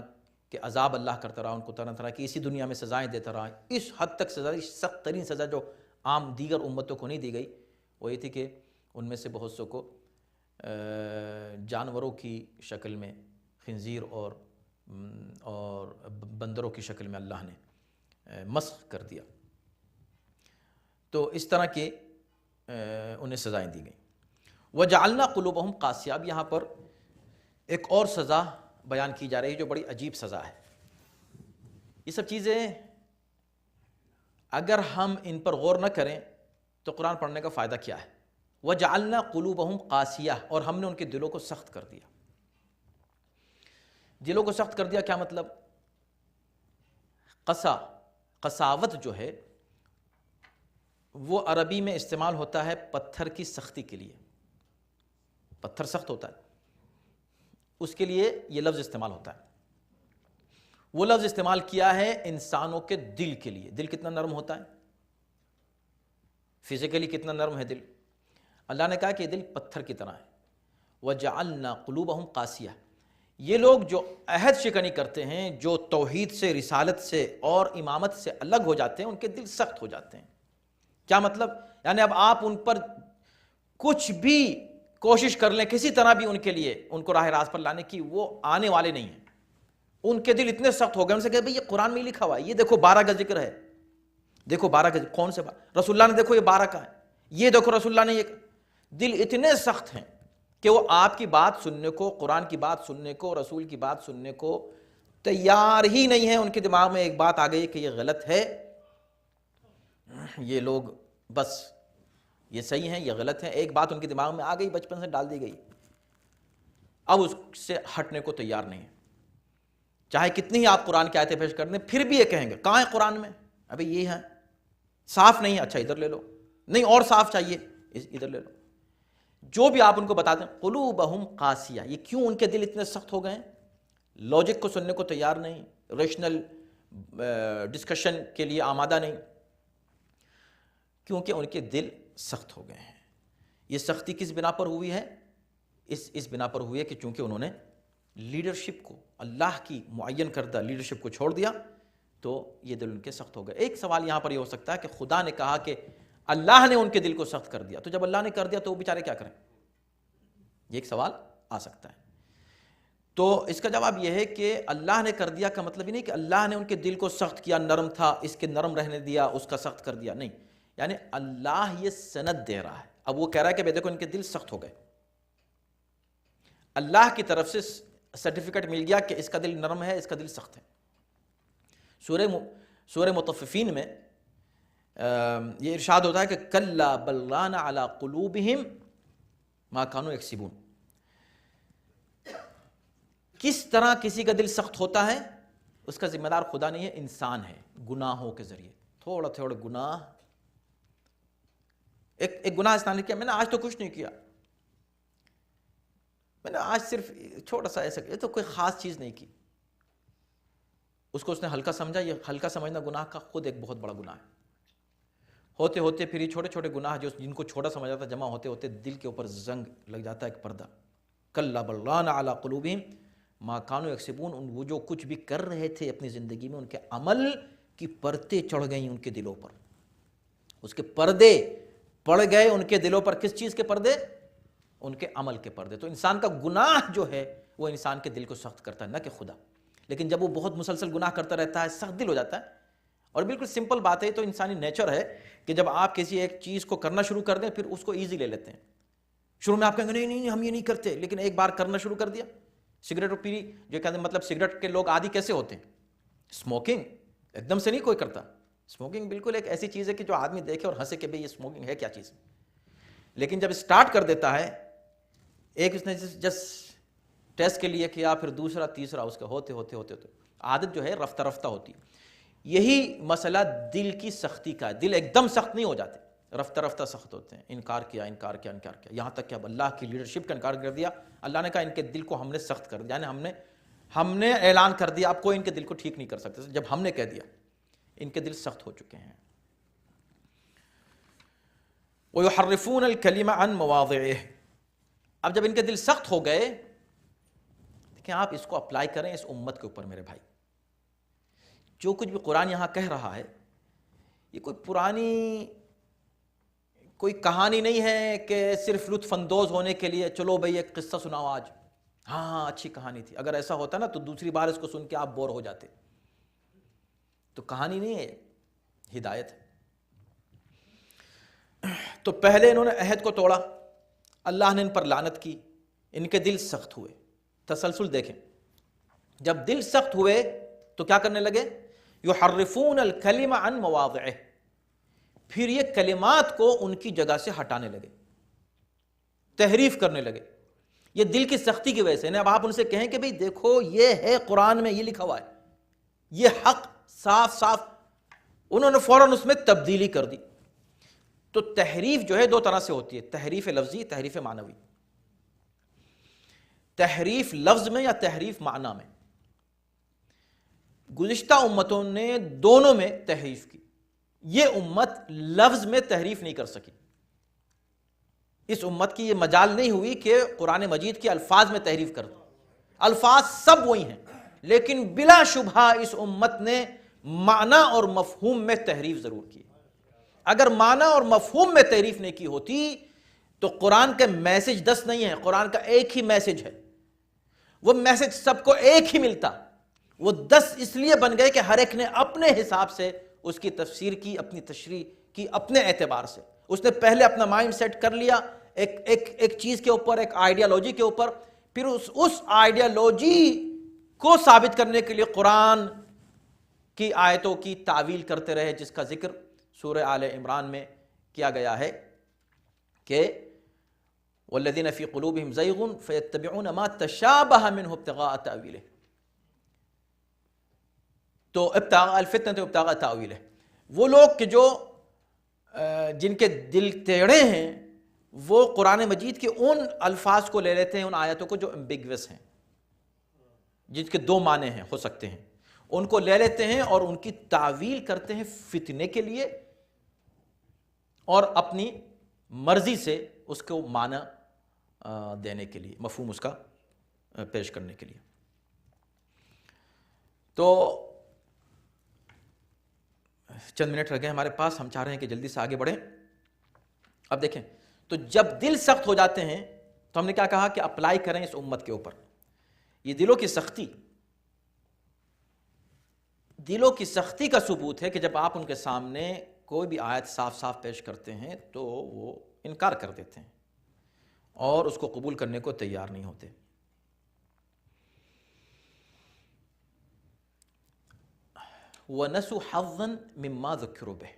S1: کے عذاب اللہ کرتا رہا، ان کو طرح طرح کی اسی دنیا میں سزائیں دیتا رہا. اس حد تک سزا، سخت ترین سزا جو عام دیگر امتوں کو نہیں دی گئی، وہ یہ تھی کہ ان میں سے بہت سو کو جانوروں کی شکل میں، خنزیر اور بندروں کی شکل میں اللہ نے مسخ کر دیا. تو اس طرح کے انہیں سزائیں دی گئیں. وَجَعَلْنَا قُلُوبَهُمْ قَاسِيَةً. اب یہاں پر ایک اور سزا بیان کی جا رہی ہے جو بڑی عجیب سزا ہے. یہ سب چیزیں اگر ہم ان پر غور نہ کریں تو قرآن پڑھنے کا فائدہ کیا ہے؟ وَجَعَلْنَا قُلُوبَهُمْ قَاسِيَةً، اور ہم نے ان کے دلوں کو سخت کر دیا. دلوں کو سخت کر دیا کیا مطلب؟ قساوت جو ہے وہ عربی میں استعمال ہوتا ہے پتھر کی سختی کے لیے. پتھر سخت ہوتا ہے، اس کے لیے یہ لفظ استعمال ہوتا ہے. وہ لفظ استعمال کیا ہے انسانوں کے دل کے لیے. دل کتنا نرم ہوتا ہے، فزیکلی کتنا نرم ہے دل. اللہ نے کہا کہ یہ دل پتھر کی طرح ہے. وَجَعَلْنَا قُلُوبَهُمْ قَاسِيَةً. یہ لوگ جو عہد شکنی کرتے ہیں، جو توحید سے، رسالت سے اور امامت سے الگ ہو جاتے ہیں، ان کے دل سخت ہو جاتے ہیں. کیا مطلب؟ یعنی اب آپ ان پر کچھ بھی کوشش کر لیں کسی طرح بھی ان کے لیے ان کو راہ راست پر لانے کی، وہ آنے والے نہیں ہیں. ان کے دل اتنے سخت ہو گئے. ان سے کہ بھئی یہ قرآن میں لکھا ہوا ہے، یہ دیکھو 12 کا ذکر ہے، دیکھو 12 کا کون سے 12؟ رسول اللہ نے دیکھو یہ 12 کا ہے، یہ دیکھو رسول اللہ نے یہ. دل اتنے سخت ہیں کہ وہ آپ کی بات سننے کو، قرآن کی بات سننے کو، رسول کی بات سننے کو تیار ہی نہیں ہے. ان کے دماغ میں ایک بات آ گئی کہ یہ غلط ہے، یہ لوگ بس یہ صحیح ہیں، یہ غلط ہیں. ایک بات ان کے دماغ میں آ گئی، بچپن سے ڈال دی گئی، اب اس سے ہٹنے کو تیار نہیں ہے. چاہے کتنی ہی آپ قرآن کی آیتیں پیش کر دیں پھر بھی یہ کہیں گے کہاں ہے قرآن میں؟ ابھی یہ ہے، صاف نہیں ہے، اچھا ادھر لے لو، نہیں اور صاف چاہیے ادھر لے لو. جو بھی آپ ان کو بتا دیں. قلوبہم قاسیہ. یہ کیوں ان کے دل اتنے سخت ہو گئے ہیں؟ لاجک کو سننے کو تیار نہیں، ریشنل ڈسکشن کے لیے آمادہ نہیں، کیونکہ ان کے دل سخت ہو گئے ہیں. یہ سختی کس بنا پر ہوئی ہے؟ اس بنا پر ہوئی ہے کہ چونکہ انہوں نے لیڈرشپ کو، اللہ کی معین کردہ لیڈرشپ کو چھوڑ دیا، تو یہ دل ان کے سخت ہو گئے. ایک سوال یہاں پر یہ ہو سکتا ہے کہ خدا نے کہا کہ اللہ نے ان کے دل کو سخت کر دیا، تو جب اللہ نے کر دیا تو وہ بیچارے کیا کریں؟ یہ ایک سوال آ سکتا ہے. تو اس کا جواب یہ ہے کہ اللہ نے کر دیا کا مطلب ہی نہیں کہ اللہ نے ان کے دل کو سخت کیا، نرم تھا اس کے نرم رہنے دیا، اس کا سخت کر دیا. نہیں، یعنی اللہ یہ سند دے رہا ہے. اب وہ کہہ رہا ہے کہ دیکھو ان کے دل سخت ہو گئے. اللہ کی طرف سے سرٹیفکیٹ مل گیا کہ اس کا دل نرم ہے، اس کا دل سخت ہے. سورہ مطففین میں یہ ارشاد ہوتا ہے کہ کلا بل ران علی قلوبہم ما کانوا یکسبون. کس طرح کسی کا دل سخت ہوتا ہے اس کا ذمہ دار خدا نہیں ہے، انسان ہے. گناہوں کے ذریعے تھوڑا گناہ. ایک گناہ اس نے کیا، میں نے آج تو کچھ نہیں کیا، میں نے آج صرف چھوٹا سا ایسا، یہ تو کوئی خاص چیز نہیں کی، اس کو اس نے ہلکا سمجھا. یہ ہلکا سمجھنا گناہ کا خود ایک بہت بڑا گناہ ہے. ہوتے ہوتے پھر یہ چھوٹے چھوٹے گناہ جو جن کو چھوٹا سمجھا جاتا جمع ہوتے ہوتے دل کے اوپر زنگ لگ جاتا ہے، ایک پردہ. کلا بل ران علی قلوبہم ما کانوا یکسبون، وہ جو کچھ بھی کر رہے تھے اپنی زندگی میں ان کے عمل کی پرتیں چڑھ گئیں ان کے دلوں پر، اس کے پردے پڑ گئے ان کے دلوں پر. کس چیز کے پردے؟ ان کے عمل کے پردے. تو انسان کا گناہ جو ہے وہ انسان کے دل کو سخت کرتا ہے، نہ کہ خدا. لیکن جب وہ بہت مسلسل گناہ کرتا رہتا ہے سخت دل ہو جاتا ہے. اور بالکل سمپل بات ہے، تو انسانی نیچر ہے کہ جب آپ کسی ایک چیز کو کرنا شروع کر دیں پھر اس کو ایزی لے لیتے ہیں. شروع میں آپ کہیں گے نہیں نہیں ہم یہ نہیں کرتے، لیکن ایک بار کرنا شروع کر دیا. سگریٹ اور پیری جو کہتے ہیں، مطلب سگریٹ کے لوگ عادی کیسے ہوتے ہیں؟ اسموکنگ ایک دم سے نہیں کوئی کرتا. اسموکنگ بالکل ایک ایسی چیز ہے کہ جو آدمی دیکھے اور ہنسے کہ بھئی یہ اسموکنگ ہے کیا چیز. لیکن جب اسٹارٹ کر دیتا ہے، ایک اس نے جسٹ ٹیسٹ کے لیے کیا، پھر دوسرا تیسرا، اس کا ہوتے ہوتے ہوتے ہوتے عادت جو ہے رفتہ رفتہ ہوتی. یہی مسئلہ دل کی سختی کا ہے. دل ایک دم سخت نہیں ہو جاتے، رفتہ رفتہ سخت ہوتے ہیں. انکار کیا، یہاں تک کہ اب اللہ کی لیڈرشپ کا انکار کر دیا. اللہ نے کہا ان کے دل کو ہم نے سخت کر دیا، یعنی ہم نے اعلان کر دیا اب کوئی ان کے دل کو ٹھیک نہیں کر سکتے. جب ہم نے کہہ دیا ان کے دل سخت ہو چکے ہیں. وَيُحَرِّفُونَ الْكَلِمَ عَنْ مَوَاضِعِهِ. اب جب ان کے دل سخت ہو گئے، دیکھیں آپ اس کو اپلائی کریں اس امت کے اوپر. میرے بھائی، جو کچھ بھی قرآن یہاں کہہ رہا ہے یہ کوئی پرانی کوئی کہانی نہیں ہے کہ صرف لطف اندوز ہونے کے لیے چلو بھئی ایک قصہ سناؤ آج. ہاں اچھی کہانی تھی. اگر ایسا ہوتا نا تو دوسری بار اس کو سن کے آپ بور ہو جاتے. تو کہانی نہیں ہے، ہدایت ہے. تو پہلے انہوں نے عہد کو توڑا، اللہ نے ان پر لعنت کی، ان کے دل سخت ہوئے. تسلسل دیکھیں، جب دل سخت ہوئے تو کیا کرنے لگے؟ یحرفون الکلم عن مواضعہ، پھر یہ کلمات کو ان کی جگہ سے ہٹانے لگے، تحریف کرنے لگے. یہ دل کی سختی کی وجہ سے. اب آپ ان سے کہیں کہ بھئی دیکھو یہ ہے قرآن میں یہ لکھا ہوا ہے، یہ حق صاف صاف، انہوں نے فوراً اس میں تبدیلی کر دی. تو تحریف جو ہے دو طرح سے ہوتی ہے، تحریف لفظی، تحریف معنوی. تحریف لفظ میں یا تحریف معنی میں. گزشتہ امتوں نے دونوں میں تحریف کی. یہ امت لفظ میں تحریف نہیں کر سکی. اس امت کی یہ مجال نہیں ہوئی کہ قرآن مجید کے الفاظ میں تحریف کر دو. الفاظ سب وہی ہیں، لیکن بلا شبہ اس امت نے معنی اور مفہوم میں تحریف ضرور کی. اگر معنی اور مفہوم میں تحریف نہیں کی ہوتی تو قرآن کے میسج 10 نہیں ہے، قرآن کا ایک ہی میسج ہے. وہ میسج سب کو ایک ہی ملتا. وہ 10 اس لیے بن گئے کہ ہر ایک نے اپنے حساب سے اس کی تفسیر کی، اپنی تشریح کی، اپنے اعتبار سے. اس نے پہلے اپنا مائنڈ سیٹ کر لیا ایک چیز کے اوپر، ایک آئیڈیالوجی کے اوپر، پھر اس آئیڈیالوجی کو ثابت کرنے کے لیے قرآن کی آیتوں کی تعویل کرتے رہے، جس کا ذکر سورہ آل عمران میں کیا گیا ہے کہ والذین فی قلوبہم زیغ فیتبعون ما تشابہ منہ ابتغاء تأویلہ. تو ابتغاء الفتنۃ وابتغاء تأویلہ، وہ لوگ کہ جو جن کے دل ٹیڑھے ہیں وہ قرآن مجید کے ان الفاظ کو لے لیتے ہیں، ان آیتوں کو جو امبیگوس ہیں، جن کے دو معنی ہیں، ہو سکتے ہیں، ان کو لے لیتے ہیں اور ان کی تعویل کرتے ہیں فتنے کے لیے اور اپنی مرضی سے اس کو معنی دینے کے لیے، مفہوم اس کا پیش کرنے کے لیے. تو چند منٹ رہ گئے ہمارے پاس، ہم چاہ رہے ہیں کہ جلدی سے آگے بڑھیں. اب دیکھیں، تو جب دل سخت ہو جاتے ہیں تو ہم نے کیا کہا کہ اپلائی کریں اس امت کے اوپر. یہ دلوں کی سختی کا ثبوت ہے کہ جب آپ ان کے سامنے کوئی بھی آیت صاف صاف پیش کرتے ہیں تو وہ انکار کر دیتے ہیں اور اس کو قبول کرنے کو تیار نہیں ہوتے. وَنَسُوا حَظًّا مِمَّا ذُكِّرُوا بِهِ،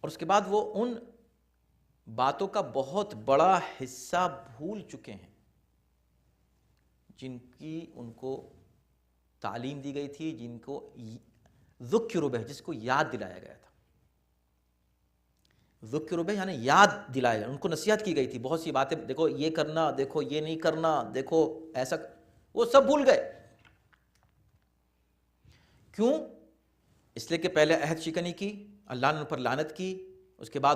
S1: اور اس کے بعد وہ ان باتوں کا بہت بڑا حصہ بھول چکے ہیں جن کی ان کو تعلیم دی گئی تھی، جن کو ذُكِّرُوا بِهِ، جس کو یاد دلایا گیا تھا. ذُكِّرُوا بِهِ یعنی یاد دلایا، ان کو نصیحت کی گئی تھی. بہت سی باتیں، دیکھو یہ کرنا، دیکھو یہ نہیں کرنا، دیکھو ایسا، وہ سب بھول گئے. کیوں؟ اس لیے کہ پہلے عہد شکنی کی اللہ نے ان پر لعنت کی، اس کے بعد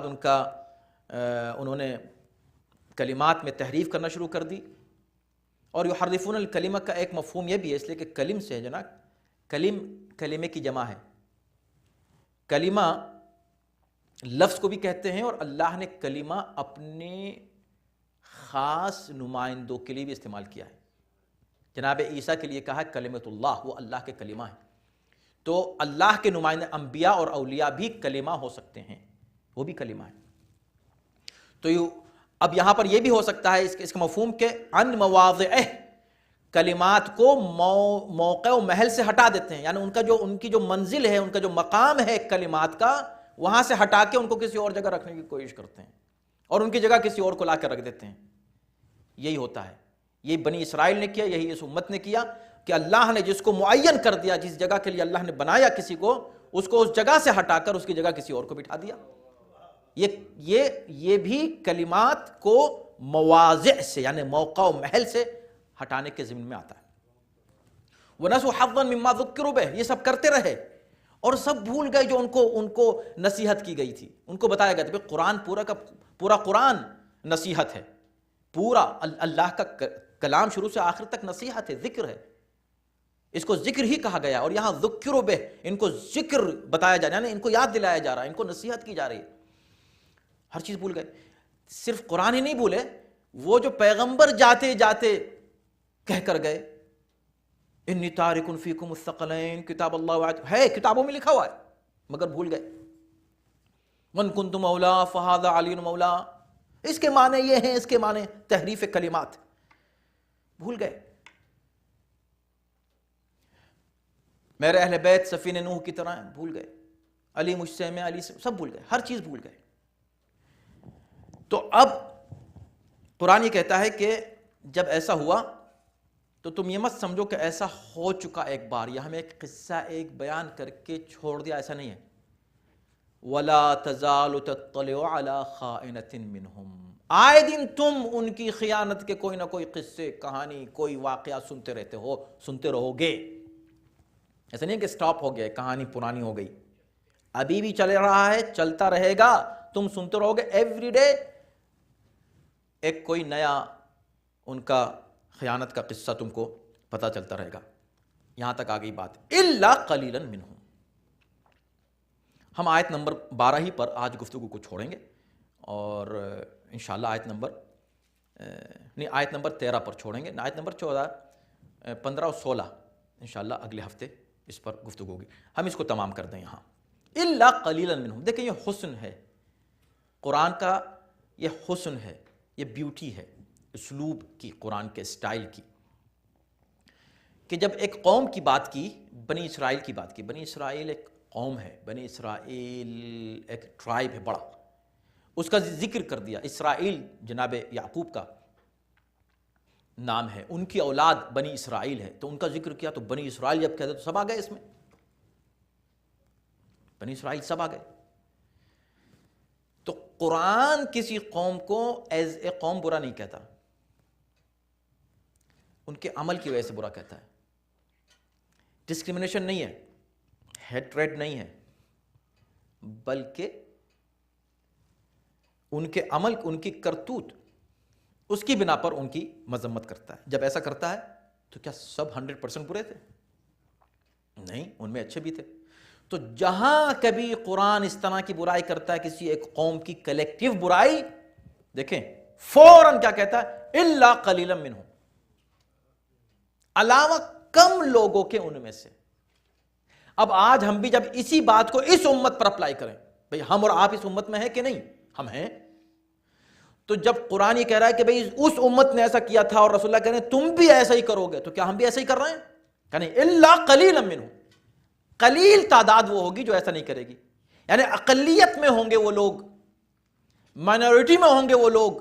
S1: انہوں نے کلمات میں تحریف کرنا شروع کر دی. اور یحرفون الکلمہ کا ایک مفہوم یہ بھی ہے، اس لیے کہ کلم سے ہے جناب، کلمے کی جمع ہے. کلمہ لفظ کو بھی کہتے ہیں، اور اللہ نے کلمہ اپنے خاص نمائندوں کے لیے بھی استعمال کیا ہے. جناب عیسیٰ کے لیے کہا ہے کلمۃ اللہ، وہ اللہ کے کلمہ ہیں. تو اللہ کے نمائندے انبیاء اور اولیاء بھی کلمہ ہو سکتے ہیں، وہ بھی کلمہ ہے. تو اب یہاں پر یہ بھی ہو سکتا ہے اس کا مفہوم کہ عن مواضعہ، کلمات کو موقع و محل سے ہٹا دیتے ہیں، یعنی ان کی جو منزل ہے، ان کا جو مقام ہے کلمات کا، وہاں سے ہٹا کے ان کو کسی اور جگہ رکھنے کی کوشش کرتے ہیں اور ان کی جگہ کسی اور کو لا کر رکھ دیتے ہیں. یہی ہوتا ہے، یہ بنی اسرائیل نے کیا، یہی اس امت نے کیا کہ اللہ نے جس کو معین کر دیا، جس جگہ کے لیے اللہ نے بنایا کسی کو، اس جگہ سے ہٹا کر اس کی جگہ کسی اور کو بٹھا دیا. یہ بھی کلمات کو مواضع سے یعنی موقع و محل سے ہٹانے کے ضمن میں آتا ہے. وَنَسُوا حَظًّا مِمَّا ذُكِّرُوا بِهِ، یہ سب کرتے رہے اور سب بھول گئے جو ان کو نصیحت کی گئی تھی، ان کو بتایا گیا تھا. قرآن پورا کا پورا قرآن نصیحت ہے، پورا اللہ کا کلام شروع سے آخر تک نصیحت ہے، ذکر ہے. اس کو ذکر ہی کہا گیا، اور یہاں ذُكِّرُوا بِهِ، ان کو ذکر بتایا جا رہا ہے، یعنی ان کو یاد دلایا جا رہا ہے، ان کو نصیحت کی جا رہی ہے. ہر چیز بھول گئے. صرف قرآن ہی نہیں بھولے، وہ جو پیغمبر جاتے جاتے کہہ کر گئے انی تارک فیکم الثقلین، کتاب اللہ ہے، کتابوں میں لکھا ہوا ہے، مگر بھول گئے. من کنت مولا فہذا علی مولا، اس کے معنی یہ ہیں، اس کے معنی تحریف کلمات، بھول گئے. میرے اہل بیت سفینہ نوح کی طرح ہیں، بھول گئے. علی مجھ سے، میں علی سے، سب بھول گئے، ہر چیز بھول گئے. تو اب قرآن یہ کہتا ہے کہ جب ایسا ہوا تو تم یہ مت سمجھو کہ ایسا ہو چکا ایک بار، یا ہمیں ایک قصہ ایک بیان کر کے چھوڑ دیا، ایسا نہیں ہے. وَلَا تَزَالُ تَطَّلِعُ عَلَىٰ خَائِنَةٍ مِّنْهُمْ، آئے دن تم ان کی خیانت کے کوئی نہ کوئی قصے، کہانی، کوئی واقعہ سنتے رہو گے. ایسا نہیں کہ سٹاپ ہو گیا، کہانی پرانی ہو گئی، ابھی بھی چل رہا ہے، چلتا رہے گا، تم سنتے رہو گے. ایوری ڈے ایک کوئی نیا ان کا خیانت کا قصہ تم کو پتہ چلتا رہے گا. یہاں تک آ گئی بات. الا قلیلا منہم. ہم آیت نمبر 12 ہی پر آج گفتگو کو چھوڑیں گے، اور انشاءاللہ آیت نمبر 13 پر چھوڑیں گے. آیت نمبر 14، 15 اور 16 انشاءاللہ اگلے ہفتے اس پر گفتگو ہوگی. ہم اس کو تمام کر دیں یہاں. الا قلیلا منہم. دیکھیں یہ حسن ہے قرآن کا، یہ حسن ہے، یہ بیوٹی ہے اسلوب کی، قرآن کے سٹائل کی، کہ جب ایک قوم کی بات کی، بنی اسرائیل کی بات کی. بنی اسرائیل ایک قوم ہے، بنی اسرائیل ایک ٹرائب ہے بڑا، اس کا ذکر کر دیا. اسرائیل جناب یعقوب کا نام ہے، ان کی اولاد بنی اسرائیل ہے، تو ان کا ذکر کیا. تو بنی اسرائیل جب کہتے تو سب آ گئے، اس میں بنی اسرائیل سب آ گئے. تو قرآن کسی قوم کو ایز اے قوم برا نہیں کہتا، ان کے عمل کی وجہ سے برا کہتا ہے. ڈسکریمنیشن نہیں ہے، ہیٹریڈ نہیں ہے، بلکہ ان کے عمل، ان کی کرتوت، اس کی بنا پر ان کی مذمت کرتا ہے. جب ایسا کرتا ہے تو کیا سب 100% برے تھے؟ نہیں، ان میں اچھے بھی تھے. تو جہاں کبھی قرآن اس طرح کی برائی کرتا ہے، کسی ایک قوم کی کلیکٹیو برائی، دیکھیں فوراً کیا کہتا ہے؟ الا قلیلا منہم، علاوہ کم لوگوں کے ان میں سے. اب آج ہم بھی جب اسی بات کو اس امت پر اپلائی کریں، بھئی ہم اور آپ اس امت میں ہیں کہ نہیں؟ ہم ہیں. تو جب قرآن یہ کہہ رہا ہے کہ بھئی اس امت نے ایسا کیا تھا اور رسول اللہ کہہ رہے ہیں تم بھی ایسا ہی کرو گے، تو کیا ہم بھی ایسا ہی کر رہے ہیں؟ کہ نہیں. الا قلیلا منہم، قلیل تعداد وہ ہوگی جو ایسا نہیں کرے گی. یعنی اقلیت میں ہوں گے وہ لوگ، مائنورٹی میں ہوں گے وہ لوگ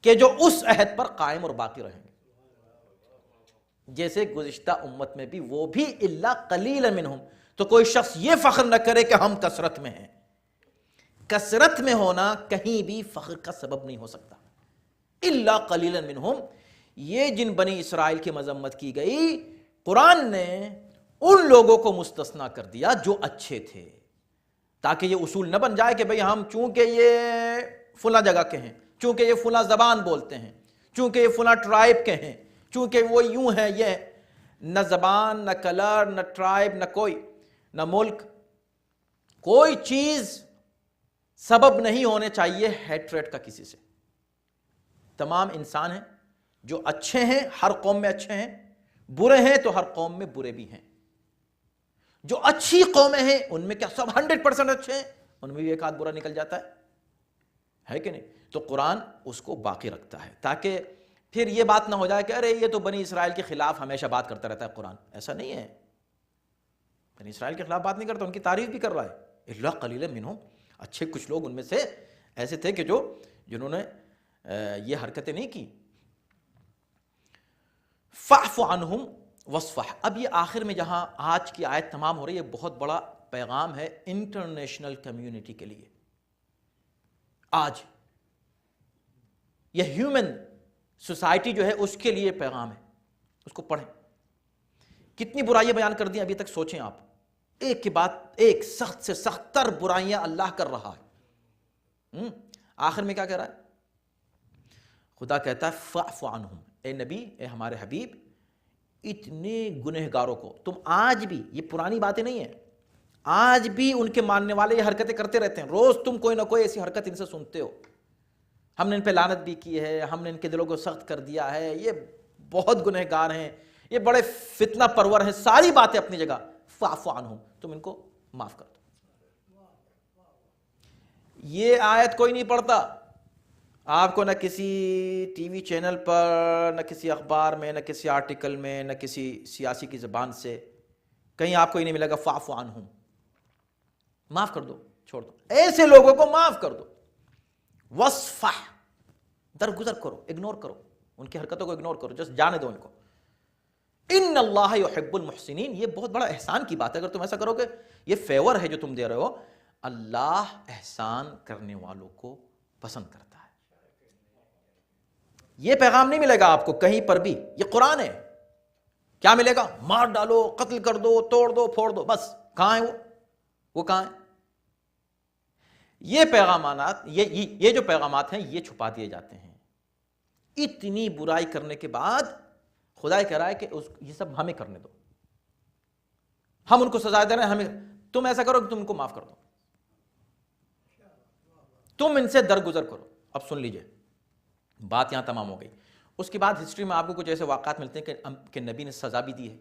S1: کہ جو اس عہد پر قائم اور باقی رہیں گے. جیسے گزشتہ امت میں بھی وہ بھی الا قلیلا منہم. تو کوئی شخص یہ فخر نہ کرے کہ ہم کثرت میں ہیں. کثرت میں ہونا کہیں بھی فخر کا سبب نہیں ہو سکتا. الا قلیلا منہم، یہ جن بنی اسرائیل کی مذمت کی گئی، قرآن نے ان لوگوں کو مستثنا کر دیا جو اچھے تھے، تاکہ یہ اصول نہ بن جائے کہ بھئی ہم چونکہ یہ فلاں جگہ کے ہیں، چونکہ یہ فلاں زبان بولتے ہیں، چونکہ یہ فلاں ٹرائب کے ہیں، چونکہ وہ یوں ہیں، یہ نہ زبان، نہ کلر، نہ ٹرائب، نہ کوئی، نہ ملک، کوئی چیز سبب نہیں ہونے چاہیے ہیٹریٹ کا کسی سے۔ تمام انسان ہیں، جو اچھے ہیں ہر قوم میں اچھے ہیں، برے ہیں تو ہر قوم میں برے بھی ہیں۔ جو اچھی قومیں ہیں ان میں کیا سب 100% اچھے ہیں؟ ان میں بھی ایک آدھ برا نکل جاتا ہے کہ نہیں؟ تو قرآن اس کو باقی رکھتا ہے تاکہ پھر یہ بات نہ ہو جائے کہ ارے یہ تو بنی اسرائیل کے خلاف ہمیشہ بات کرتا رہتا ہے قرآن۔ ایسا نہیں ہے، بنی اسرائیل کے خلاف بات نہیں کرتا، ان کی تعریف بھی کر رہا ہے۔ الا قلیلا منہم، اچھے کچھ لوگ ان میں سے ایسے تھے کہ جنہوں نے یہ حرکتیں نہیں کی۔ فاعف عنہم واصفح، اب یہ آخر میں جہاں آج کی آیت تمام ہو رہی ہے، بہت بڑا پیغام ہے انٹرنیشنل کمیونٹی کے لیے۔ آج یہ ہیومن سوسائٹی جو ہے اس کے لیے پیغام ہے، اس کو پڑھیں۔ کتنی برائیاں بیان کر دیں ابھی تک، سوچیں آپ، ایک کے بعد ایک سخت سے سخت تر برائیاں اللہ کر رہا ہے۔ آخر میں کیا کہہ رہا ہے؟ خدا کہتا ہے فاعف عنہم، اے نبی، اے ہمارے حبیب، اتنے گنہگاروں کو تم آج بھی، یہ پرانی باتیں نہیں ہیں، آج بھی ان کے ماننے والے یہ حرکتیں کرتے رہتے ہیں۔ روز تم کوئی نہ کوئی ایسی حرکت ان سے سنتے ہو، ہم نے ان پہ لعنت بھی کی ہے، ہم نے ان کے دلوں کو سخت کر دیا ہے، یہ بہت گنہگار ہیں، یہ بڑے فتنہ پرور ہیں، ساری باتیں اپنی جگہ۔ فاعف عنہم، تم ان کو معاف کر دو۔ یہ آیت کوئی نہیں پڑھتا، آپ کو نہ کسی ٹی وی چینل پر، نہ کسی اخبار میں، نہ کسی آرٹیکل میں، نہ کسی سیاسی کی زبان سے کہیں آپ کو ہی نہیں ملے گا فاعف عنہم، معاف کر دو، چھوڑ دو، ایسے لوگوں کو معاف کر دو۔ واصفح، درگزر کرو، اگنور کرو، ان کی حرکتوں کو اگنور کرو، جسٹ جانے دو ان کو۔ ان اللہ یحب المحسنین، یہ بہت بڑا احسان کی بات ہے اگر تم ایسا کرو گے، یہ فیور ہے جو تم دے رہے ہو، اللہ احسان کرنے والوں کو پسند کرتا ہے۔ یہ پیغام نہیں ملے گا آپ کو کہیں پر بھی، یہ قرآن ہے۔ کیا ملے گا؟ مار ڈالو، قتل کر دو، توڑ دو، پھوڑ دو، بس۔ کہاں ہے وہ کہاں ہے؟ یہ پیغامات، یہ جو پیغامات ہیں یہ چھپا دیے جاتے ہیں۔ اتنی برائی کرنے کے بعد خدا کہہ رہا ہے کہ یہ سب ہمیں کرنے دو، ہم ان کو سزا دے رہے ہیں، ہمیں، تم ایسا کرو کہ تم ان کو معاف کر دو، تم ان سے درگزر کرو۔ اب سن لیجئے، بات یہاں تمام ہو گئی۔ اس کے بعد ہسٹری میں آپ کو کچھ ایسے واقعات ملتے ہیں کہ نبی نے سزا بھی دی ہے۔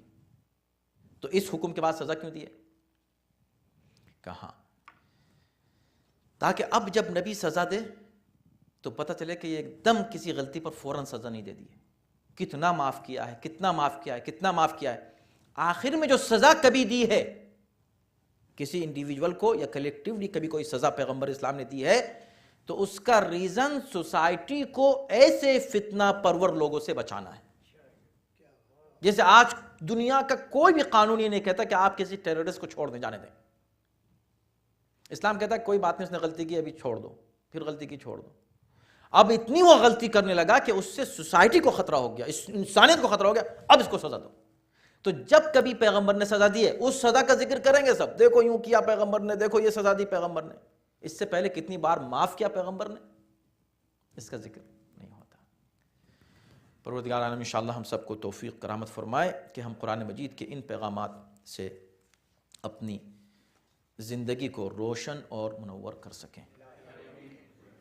S1: تو اس حکم کے بعد سزا کیوں دی ہے؟ کہاں؟ تاکہ اب جب نبی سزا دے تو پتہ چلے کہ یہ ایک دم کسی غلطی پر فوراً سزا نہیں دے دی ہے، کتنا معاف کیا ہے، کتنا معاف کیا ہے، کتنا معاف کیا ہے۔ آخر میں جو سزا کبھی دی ہے کسی انڈیویجول کو یا کلیکٹیولی کبھی کوئی سزا پیغمبر اسلام نے دی ہے تو اس کا ریزن سوسائٹی کو ایسے فتنہ پرور لوگوں سے بچانا ہے۔ جیسے آج دنیا کا کوئی بھی قانون یہ نہیں کہتا کہ آپ کسی ٹیررسٹ کو چھوڑ دیں، جانے دیں۔ اسلام کہتا ہے کوئی بات نہیں، اس نے غلطی کی، ابھی چھوڑ دو، پھر غلطی کی، چھوڑ دو۔ اب اتنی وہ غلطی کرنے لگا کہ اس سے سوسائٹی کو خطرہ ہو گیا، اس انسانیت کو خطرہ ہو گیا، اب اس کو سزا دو۔ تو جب کبھی پیغمبر نے سزا دی ہے اس سزا کا ذکر کریں گے سب، دیکھو یوں کیا پیغمبر نے، دیکھو یہ سزا دی پیغمبر نے، اس سے پہلے کتنی بار معاف کیا پیغمبر نے، اس کا ذکر نہیں ہوتا۔ پروردگار عالم انشاءاللہ ہم سب کو توفیق کرامت فرمائے کہ ہم قرآن مجید کے ان پیغامات سے اپنی زندگی کو روشن اور منور کر سکیں،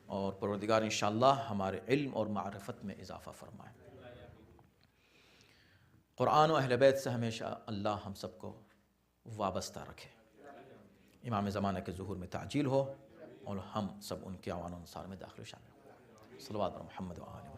S1: اور پروردگار انشاءاللہ ہمارے علم اور معرفت میں اضافہ فرمائے۔ قرآن و اہل بیت سے ہمیشہ اللہ ہم سب کو وابستہ رکھے، امام زمانہ کے ظہور میں تعجیل ہو، اور ہم سب ان کے اعوان و انصار میں داخل شامل ہوں۔ صلوات بر محمد و آلہ